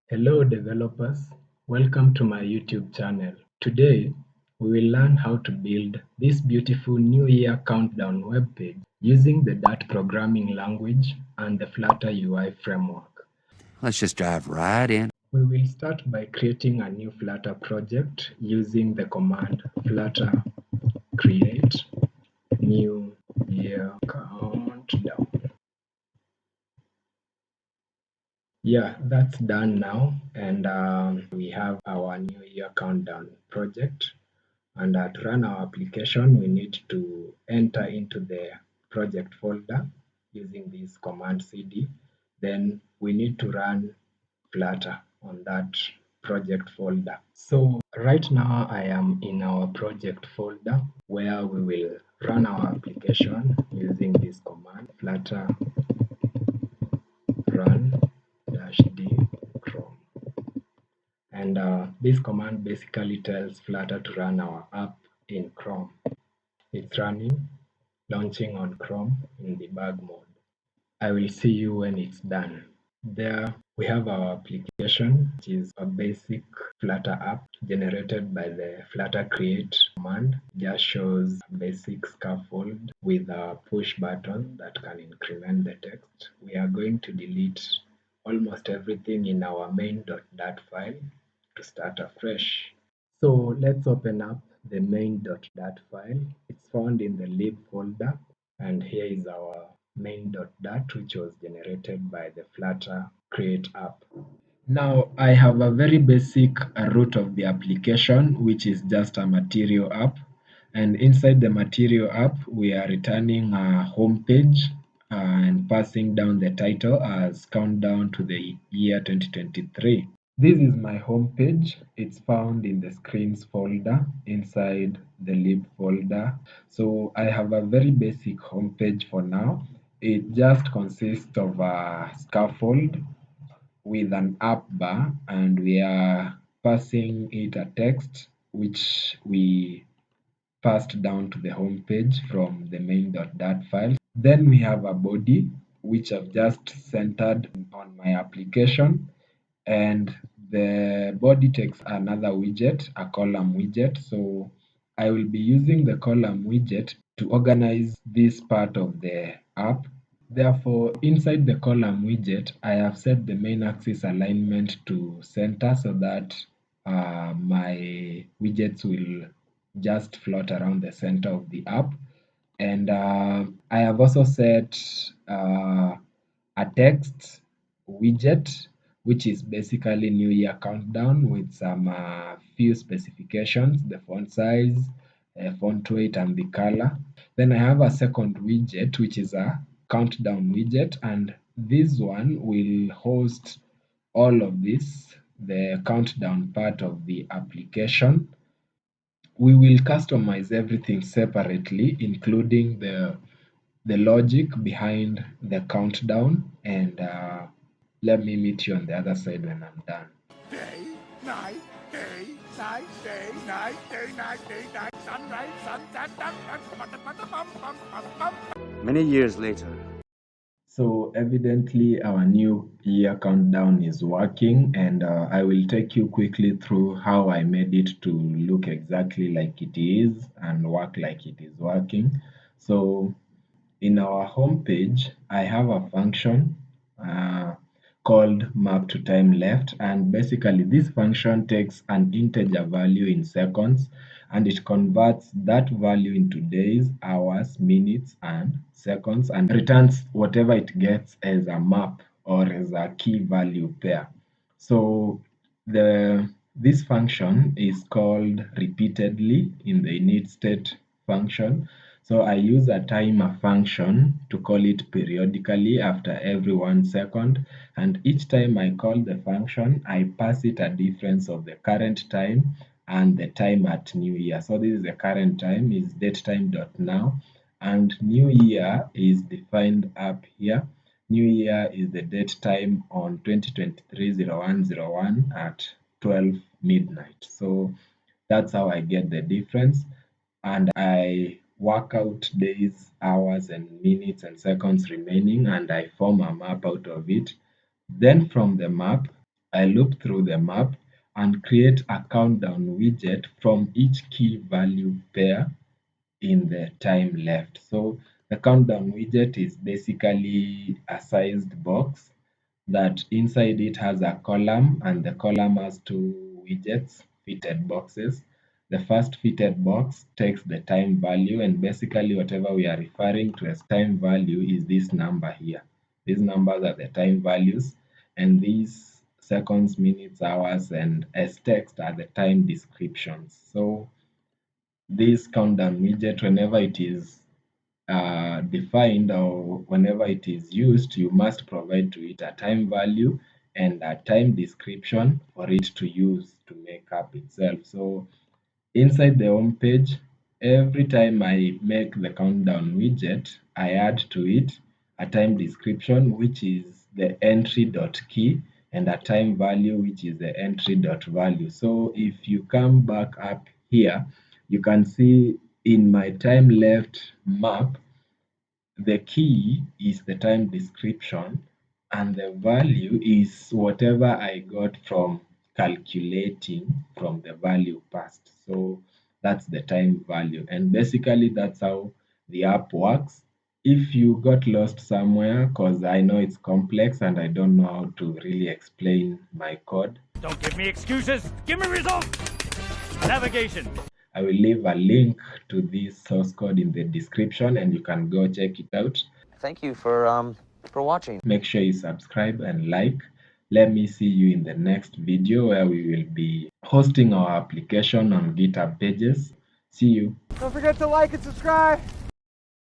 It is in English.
Hello developers, welcome to my YouTube channel. Today, we will learn how to build this beautiful New Year Countdown webpage using the Dart programming language and the Flutter UI framework. Let's just dive right in. We will start by creating a new Flutter project using the command flutter create new year countdown. Yeah, that's done now, and we have our New Year Countdown project. And to run our application, we need to enter into the project folder using this command cd. Then we need to run Flutter on that project folder. So right now I am in our project folder where we will run our application using this command flutter run -d chrome. And this command basically tells Flutter to run our app in Chrome. It's running, launching on Chrome in debug mode. I will see you when it's done. There we have our application, which is a basic Flutter app generated by the flutter create command. Just shows a basic scaffold with a push button that can increment the text. We are going to delete almost everything in our main.dat file to start afresh. So let's open up the main.dat file. It's found in the lib folder, and here is our main.dat, which was generated by the Flutter create app. Now I have a very basic root of the application, which is just a material app. And inside the material app, we are returning a home page and passing down the title as Countdown to the Year 2023. This is my home page. It's found in the screens folder inside the lib folder. So I have a very basic home page for now. It just consists of a scaffold with an app bar, and we are passing it a text which we passed down to the home page from the main.dat file. Then we have a body which I've just centered on my application, and the body takes another widget, a column widget. So I will be using the column widget to organize this part of the app. Therefore, inside the column widget, I have set the main axis alignment to center so that my widgets will just float around the center of the app. And I have also set a text widget, which is basically New Year Countdown with some few specifications, the font size, font weight, and the color. Then I have a second widget, which is a countdown widget, and this one will host all of this, the countdown part of the application. We will customize everything separately, including the logic behind the countdown, and let me meet you on the other side when I'm done. Day, night, day, night, day, night, day, night, day, night, sunrise, sunset, Many years later. So evidently our new year countdown is working, and I will take you quickly through how I made it to look exactly like it is and work like it is working. So in our home page, I have a function uh, called map to time left, and basically this function takes an integer value in seconds and it converts that value into days, hours, minutes, and seconds, and returns whatever it gets as a map or as a key value pair. So this function is called repeatedly in the init state function. So I use a timer function to call it periodically after every 1 second, and each time I call the function, I pass it a difference of the current time and the time at New Year. So this is the current time, is datetime.now, and New Year is defined up here. New Year is the date time on 2023-01/01 at 12 midnight. So that's how I get the difference, and I work out days, hours, and minutes and seconds remaining, and I form a map out of it. Then from the map, I loop through the map and create a countdown widget from each key value pair in the time left. So the countdown widget is basically a sized box that inside it has a column, and the column has two widgets, fitted boxes. The first fitted box takes the time value, and basically whatever we are referring to as time value is this number here. These numbers are the time values, and these seconds, minutes, hours, and as text are the time descriptions. So this countdown widget, whenever it is defined or whenever it is used, you must provide to it a time value and a time description for it to use to make up itself. So inside the home page, every time I make the countdown widget, I add to it a time description, which is the entry.key, and a time value, which is the entry.value. So if you come back up here, you can see in my time left map, the key is the time description, and the value is whatever I got from calculating from the value passed. So that's the time value. And basically, that's how the app works. If you got lost somewhere, because I know it's complex and I don't know how to really explain my code, Don't give me excuses. Give me results. Navigation. I will leave a link to this source code in the description and you can go check it out. Thank you for watching. Make sure you subscribe and like. Let me see you in the next video where we will be hosting our application on GitHub pages. See you. Don't forget to like and subscribe.